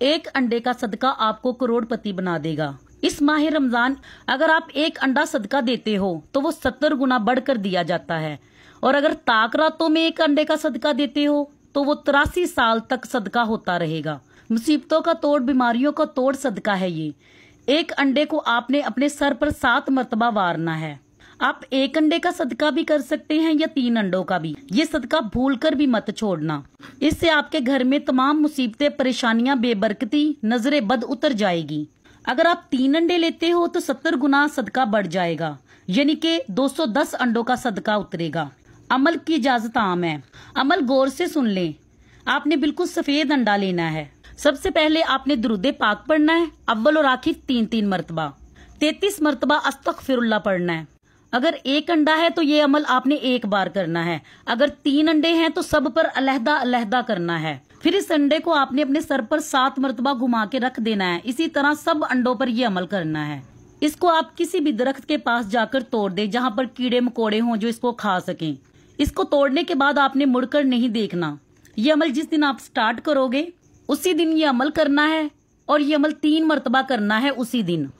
एक अंडे का सदका आपको करोड़पति बना देगा। इस माह रमजान अगर आप एक अंडा सदका देते हो तो वो 70 गुना बढ़कर दिया जाता है, और अगर ताक रातों में एक अंडे का सदका देते हो तो वो 83 साल तक सदका होता रहेगा। मुसीबतों का तोड़, बीमारियों का तोड़ सदका है ये। एक अंडे को आपने अपने सर पर 7 मरतबा वारना है। आप एक अंडे का सदका भी कर सकते हैं या 3 अंडों का भी। ये सदका भूलकर भी मत छोड़ना। इससे आपके घर में तमाम मुसीबतें, परेशानियां, बेबरकती, नजरे बद उतर जाएगी। अगर आप 3 अंडे लेते हो तो 70 गुना सदका बढ़ जाएगा, यानी कि 210 अंडों का सदका उतरेगा। अमल की इजाजत आम है। अमल गौर से सुन लें। आपने बिल्कुल सफेद अंडा लेना है। सबसे पहले आपने दुरूदे पाक पढ़ना है, अव्वल और आखिर 3-3 मरतबा। 33 मरतबा अस्तगफिरुल्लाह पढ़ना है। अगर एक अंडा है तो ये अमल आपने एक बार करना है। अगर 3 अंडे हैं तो सब पर अलहदा अलहदा करना है। फिर इस अंडे को आपने अपने सर पर 7 मरतबा घुमा के रख देना है। इसी तरह सब अंडों पर ये अमल करना है। इसको आप किसी भी दरख्त के पास जाकर तोड़ दे जहाँ पर कीड़े मकोड़े हों जो इसको खा सकें। इसको तोड़ने के बाद आपने मुड़कर नहीं देखना। ये अमल जिस दिन आप स्टार्ट करोगे उसी दिन ये अमल करना है, और ये अमल 3 मरतबा करना है उसी दिन।